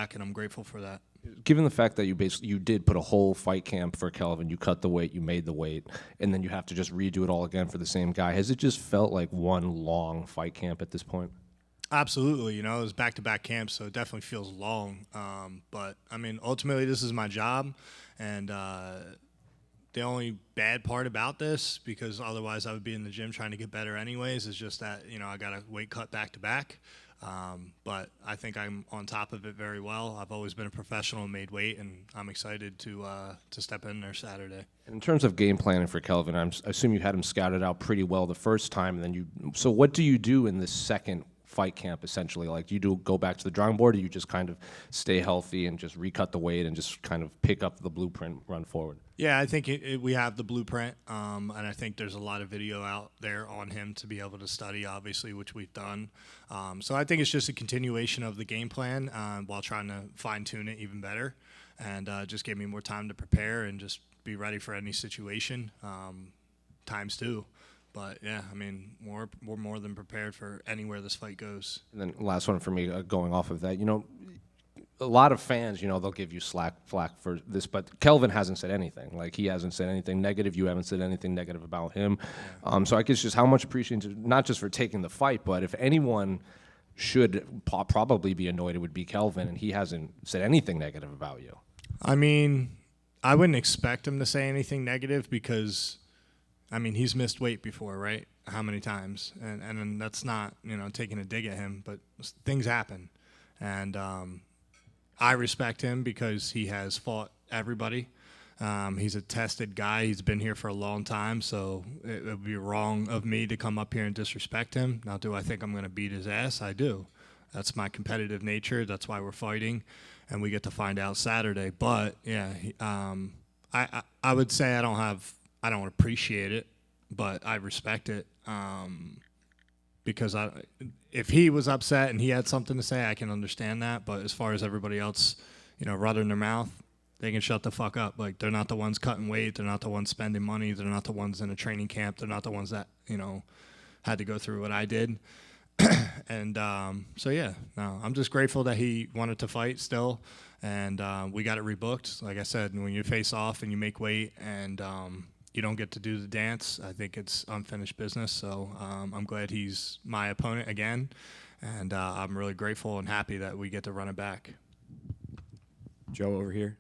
back, and I'm grateful for that. Given the fact that you did put a whole fight camp for Kelvin, you cut the weight, you made the weight, and then you have to just redo it all again for the same guy, has it just felt like one long fight camp at this point? Absolutely. It was back-to-back camps, so it definitely feels long. But, I mean, ultimately this is my job, and the only bad part about this, because otherwise I would be in the gym trying to get better anyways, is just that, I got a weight cut back-to-back. But I think I'm on top of it very well. I've always been a professional and made weight, and I'm excited to step in there Saturday. In terms of game planning for Kelvin, I assume you had him scouted out pretty well the first time, and then so what do you do in this second fight camp, essentially? Like, do you go back to the drawing board, or do you just kind of stay healthy and just recut the weight and just kind of pick up the blueprint, run forward? Yeah, I think we have the blueprint, and I think there's a lot of video out there on him to be able to study, obviously, which we've done. So I think it's just a continuation of the game plan while trying to fine-tune it even better, and just give me more time to prepare and just be ready for any situation times two. But, yeah, I mean, we're more than prepared for anywhere this fight goes. And then last one for me, going off of that, a lot of fans, they'll give you flack for this, but Kelvin hasn't said anything. Like, he hasn't said anything negative. You haven't said anything negative about him. Yeah. So I guess just how much appreciation, not just for taking the fight, but if anyone should probably be annoyed, it would be Kelvin, and he hasn't said anything negative about you. I mean, I wouldn't expect him to say anything negative because – he's missed weight before, right? How many times? And that's not, taking a dig at him, but things happen. And I respect him because he has fought everybody. He's a tested guy. He's been here for a long time, so it would be wrong of me to come up here and disrespect him. Now, do I think I'm going to beat his ass? I do. That's my competitive nature. That's why we're fighting, and we get to find out Saturday. But, yeah, I would say I don't appreciate it, but I respect it because if he was upset and he had something to say, I can understand that. But as far as everybody else, running their mouth, they can shut the fuck up. Like, they're not the ones cutting weight. They're not the ones spending money. They're not the ones in a training camp. They're not the ones that, had to go through what I did. And so, yeah, no, I'm just grateful that he wanted to fight still. And we got it rebooked. Like I said, when you face off and you make weight and you don't get to do the dance, I think it's unfinished business. So I'm glad he's my opponent again, and I'm really grateful and happy that we get to run it back. Joe over here.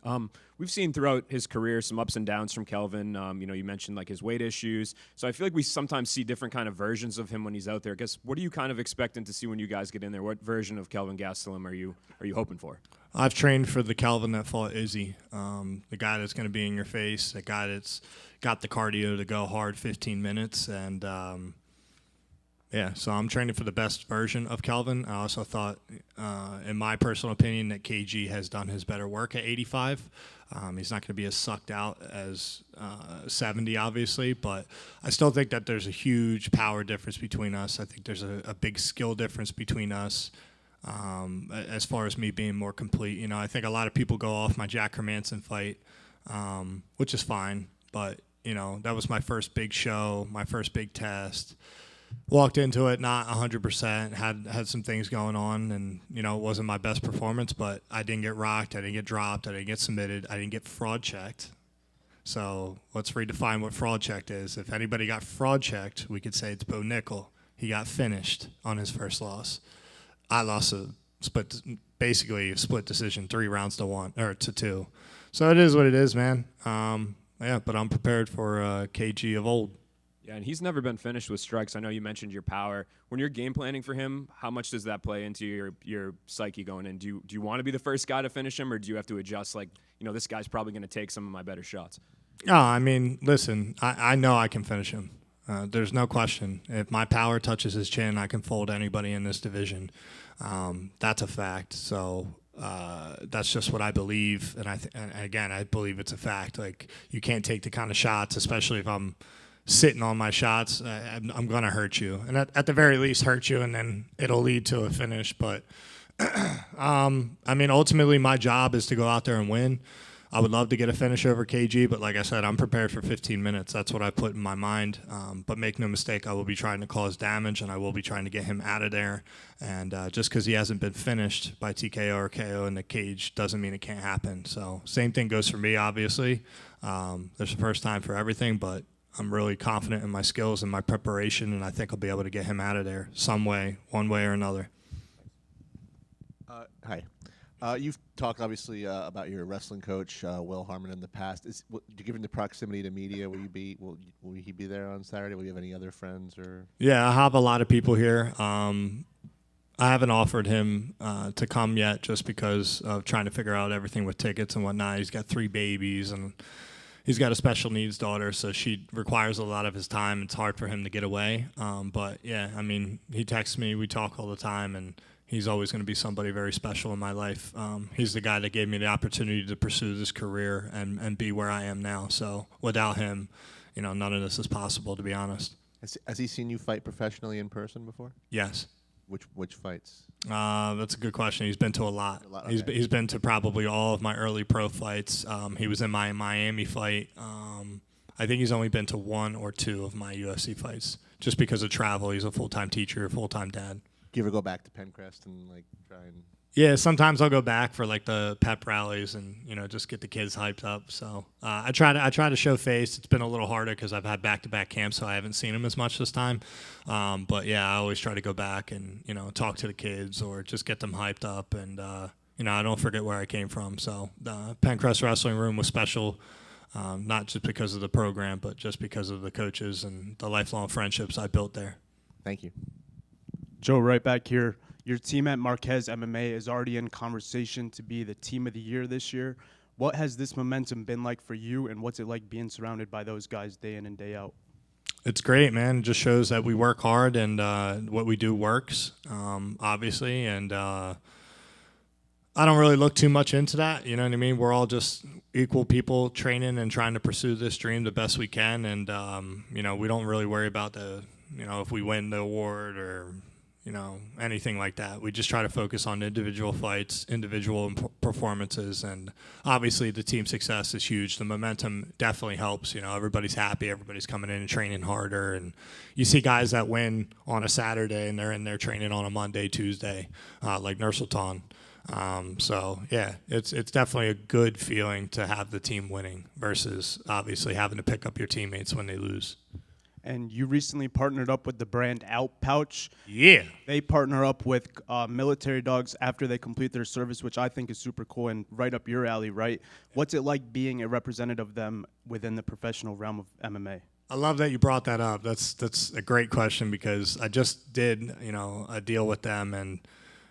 We've seen throughout his career some ups and downs from Kelvin. You mentioned like his weight issues. So I feel like we sometimes see different kind of versions of him when he's out there. I guess, what are you kind of expecting to see when you guys get in there? What version of Kelvin Gastelum are you hoping for? I've trained for the Kelvin that fought Izzy, the guy that's going to be in your face, the guy that's got the cardio to go hard 15 minutes. And, so I'm training for the best version of Kelvin. I also thought, in my personal opinion, that KG has done his better work at 85. He's not going to be as sucked out as 70, obviously, but I still think that there's a huge power difference between us. I think there's a big skill difference between us. As far as me being more complete, I think a lot of people go off my Jack Hermanson fight, which is fine. But, that was my first big show, my first big test. Walked into it not 100%, had some things going on, and, it wasn't my best performance, but I didn't get rocked, I didn't get dropped, I didn't get submitted, I didn't get fraud checked. So let's redefine what fraud checked is. If anybody got fraud checked, we could say it's Bo Nickel. He got finished on his first loss. I lost basically a split decision, 3 rounds to 2. So it is what it is, man. But I'm prepared for KG of old. Yeah, and he's never been finished with strikes. I know you mentioned your power. When you're game planning for him, how much does that play into your psyche going in? Do you want to be the first guy to finish him, or do you have to adjust, like, this guy's probably going to take some of my better shots? No, listen, I know I can finish him. There's no question. If my power touches his chin, I can fold anybody in this division. That's a fact. So that's just what I believe, and again, I believe it's a fact. Like, you can't take the kind of shots, especially if I'm sitting on my shots. I'm going to hurt you, and at the very least hurt you, and then it'll lead to a finish. But ultimately my job is to go out there and win. I would love to get a finish over KG, but like I said, I'm prepared for 15 minutes. That's what I put in my mind. But make no mistake, I will be trying to cause damage, and I will be trying to get him out of there. And just because he hasn't been finished by TKO or KO in the cage doesn't mean it can't happen. So same thing goes for me, obviously. There's a first time for everything, but I'm really confident in my skills and my preparation, and I think I'll be able to get him out of there some way, one way or another. Hi. You've talked obviously about your wrestling coach, Will Harmon, in the past. Given the proximity to media, will he be there on Saturday? Will you have any other friends or? Yeah, I have a lot of people here. I haven't offered him to come yet, just because of trying to figure out everything with tickets and whatnot. He's got 3 babies, and he's got a special needs daughter, so she requires a lot of his time. It's hard for him to get away. But yeah, I mean, he texts me, we talk all the time, and he's always going to be somebody very special in my life. He's the guy that gave me the opportunity to pursue this career and be where I am now. So without him, none of this is possible, to be honest. Has he seen you fight professionally in person before? Yes. Which fights? That's a good question. He's been to a lot. Okay. He's been to probably all of my early pro fights. He was in my Miami fight. I think he's only been to 1 or 2 of my UFC fights, just because of travel. He's a full-time teacher, full-time dad. Do you ever go back to Pencrest and try and? Yeah, sometimes I'll go back for the pep rallies and just get the kids hyped up. So I try to show face. It's been a little harder because I've had back-to-back camps, so I haven't seen them as much this time. But yeah, I always try to go back and talk to the kids or just get them hyped up, and I don't forget where I came from. So the Pencrest Wrestling Room was special, not just because of the program, but just because of the coaches and the lifelong friendships I built there. Thank you. Joe, right back here. Your team at Marquez MMA is already in conversation to be the team of the year this year. What has this momentum been like for you, and what's it like being surrounded by those guys day in and day out? It's great, man. It just shows that we work hard and what we do works, obviously. And I don't really look too much into that. You know what I mean? We're all just equal people training and trying to pursue this dream the best we can. And, we don't really worry about if we win the award or anything like that. We just try to focus on individual fights, individual performances, and obviously the team success is huge. The momentum definitely helps. Everybody's happy, everybody's coming in and training harder, and you see guys that win on a Saturday and they're in there training on a Monday, Tuesday, like Nursultan. So yeah, it's definitely a good feeling to have the team winning versus obviously having to pick up your teammates when they lose. And you recently partnered up with the brand Out Pouch. Yeah. They partner up with military dogs after they complete their service, which I think is super cool and right up your alley, right? What's it like being a representative of them within the professional realm of MMA? I love that you brought that up. That's a great question because I just did, a deal with them, and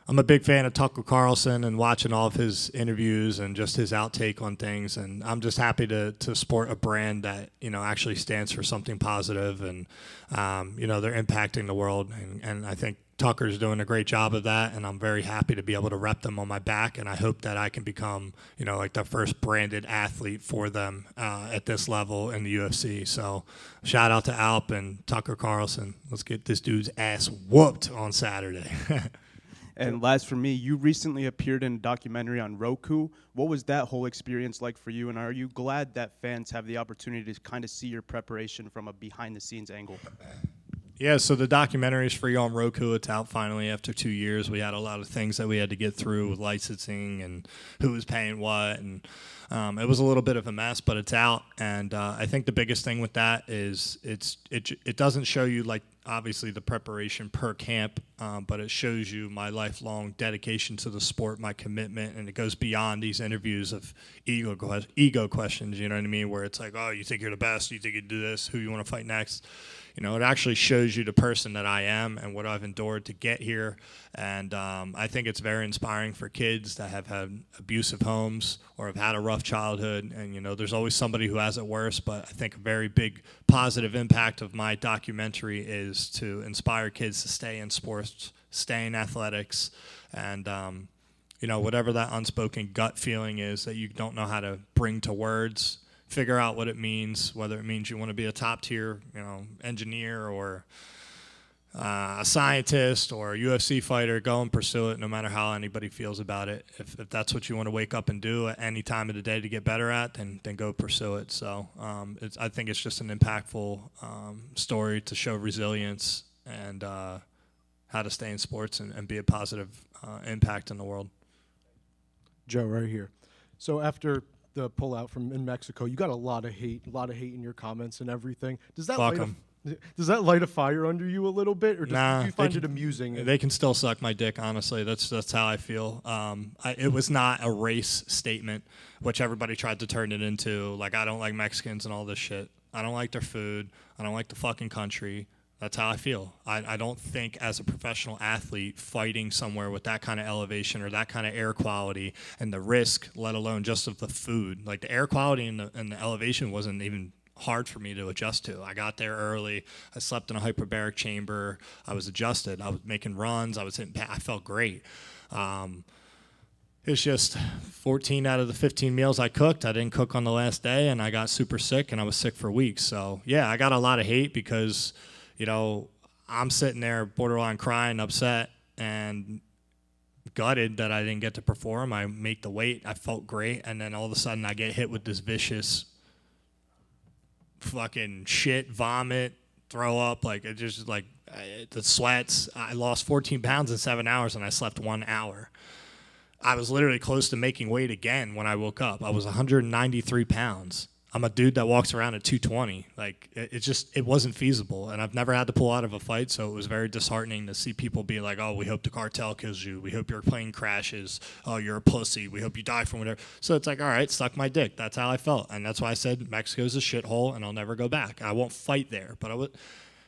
I'm a big fan of Tucker Carlson and watching all of his interviews and just his outtake on things. And I'm just happy to support a brand that, actually stands for something positive and, they're impacting the world. And I think Tucker's doing a great job of that. And I'm very happy to be able to rep them on my back. And I hope that I can become, the first branded athlete for them at this level in the UFC. So shout out to Alp and Tucker Carlson. Let's get this dude's ass whooped on Saturday. And last for me, you recently appeared in a documentary on Roku. What was that whole experience like for you, and are you glad that fans have the opportunity to kind of see your preparation from a behind-the-scenes angle? Yeah, so the documentary is free on Roku. It's out finally after 2 years. We had a lot of things that we had to get through with licensing and who was paying what, and it was a little bit of a mess, but it's out. And I think the biggest thing with that is it doesn't show you obviously the preparation per camp, but it shows you my lifelong dedication to the sport, my commitment, and it goes beyond these interviews of ego questions, you know what I mean, where it's like, oh, you think you're the best, you think you do this, who you want to fight next. It actually shows you the person that I am and what I've endured to get here. And I think it's very inspiring for kids that have had abusive homes or have had a rough childhood. And, there's always somebody who has it worse. But I think a very big positive impact of my documentary is to inspire kids to stay in sports, stay in athletics, and, whatever that unspoken gut feeling is that you don't know how to bring to words, figure out what it means, whether it means you want to be a top tier, engineer or a scientist or a UFC fighter, go and pursue it no matter how anybody feels about it. If that's what you want to wake up and do at any time of the day to get better at, then go pursue it. So I think it's just an impactful story to show resilience and how to stay in sports and be a positive impact in the world. Joe, right here. So after the pullout from in Mexico, you got a lot of hate in your comments and everything. Does that Fuck light 'em. does that light a fire under you a little bit, or do you find it amusing? They can still suck my dick, honestly. That's how I feel. It was not a race statement, which everybody tried to turn it into. Like, I don't like Mexicans and all this shit. I don't like their food. I don't like the fucking country. That's how I feel. I don't think as a professional athlete fighting somewhere with that kind of elevation or that kind of air quality and the risk, let alone just of the food, like the air quality and the elevation wasn't even hard for me to adjust to. I got there early. I slept in a hyperbaric chamber. I was adjusted. I was making runs. I felt great. It's just 14 out of the 15 meals I cooked, I didn't cook on the last day, and I got super sick, and I was sick for weeks. So, yeah, I got a lot of hate because, I'm sitting there borderline crying, upset, and gutted that I didn't get to perform. I make the weight. I felt great, and then all of a sudden I get hit with this vicious fucking shit, vomit, throw up, like it just like the sweats. I lost 14 pounds in 7 hours and I slept 1 hour. I was literally close to making weight again when I woke up. I was 193 pounds. I'm a dude that walks around at 220. Like it wasn't feasible, and I've never had to pull out of a fight, so it was very disheartening to see people be like, "Oh, we hope the cartel kills you. We hope your plane crashes. Oh, you're a pussy. We hope you die from whatever." So it's like, all right, suck my dick. That's how I felt, and that's why I said Mexico's a shithole, and I'll never go back. I won't fight there, but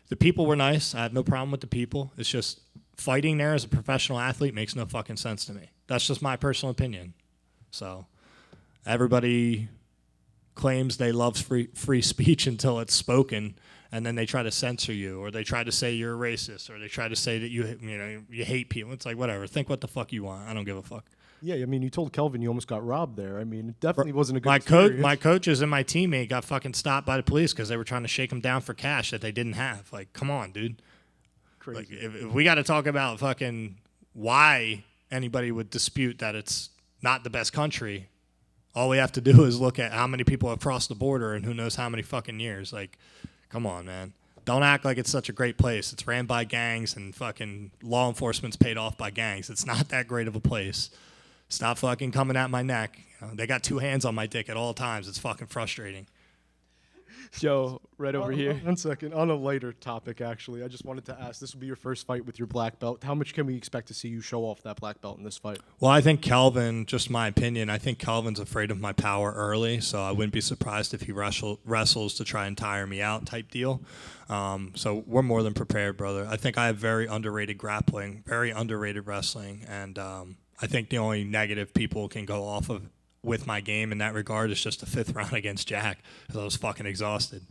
the people were nice. I have no problem with the people. It's just fighting there as a professional athlete makes no fucking sense to me. That's just my personal opinion. So everybody claims they love free speech until it's spoken, and then they try to censor you, or they try to say you're a racist, or they try to say that you hate people. It's like, whatever. Think what the fuck you want. I don't give a fuck. Yeah, I mean, you told Kelvin you almost got robbed there. I mean, it definitely wasn't a good experience. My coaches and my teammate got fucking stopped by the police because they were trying to shake them down for cash that they didn't have. Like, come on, dude. Crazy. Like, if we got to talk about fucking why anybody would dispute that it's not the best country, all we have to do is look at how many people have crossed the border and who knows how many fucking years. Like, come on, man. Don't act like it's such a great place. It's ran by gangs and fucking law enforcement's paid off by gangs. It's not that great of a place. Stop fucking coming at my neck. They got two hands on my dick at all times. It's fucking frustrating. Joe, right over here. 1 second. On a lighter topic, actually, I just wanted to ask, this will be your first fight with your black belt. How much can we expect to see you show off that black belt in this fight? Well, I think Kelvin, just my opinion, I think Kelvin's afraid of my power early, so I wouldn't be surprised if he wrestles to try and tire me out type deal. So we're more than prepared, brother. I think I have very underrated grappling, very underrated wrestling, and I think the only negative people can go off of with my game in that regard is just the 5th round against Jack, because I was fucking exhausted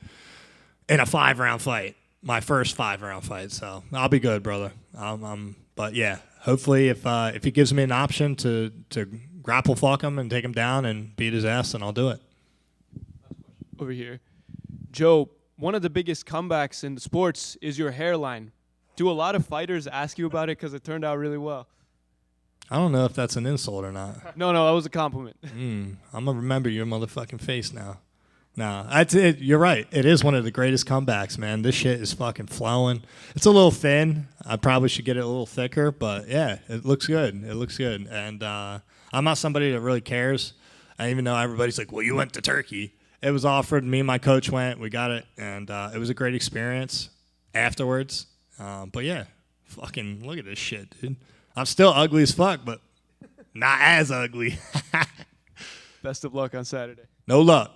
in a 5-round fight, my first 5-round fight. So I'll be good, brother. But yeah, hopefully if he gives me an option to grapple fuck him and take him down and beat his ass, then I'll do it. Over here, Joe, one of the biggest comebacks in sports is your hairline. Do a lot of fighters ask you about it because it turned out really well? I don't know if that's an insult or not. No, that was a compliment. I'm going to remember your motherfucking face now. No, that's it. You're right. It is one of the greatest comebacks, man. This shit is fucking flowing. It's a little thin. I probably should get it a little thicker, but yeah, it looks good. It looks good. And I'm not somebody that really cares. I even know everybody's like, well, you went to Turkey. It was offered. Me and my coach went. We got it. And it was a great experience afterwards. But yeah, fucking look at this shit, dude. I'm still ugly as fuck, but not as ugly. Best of luck on Saturday. No luck.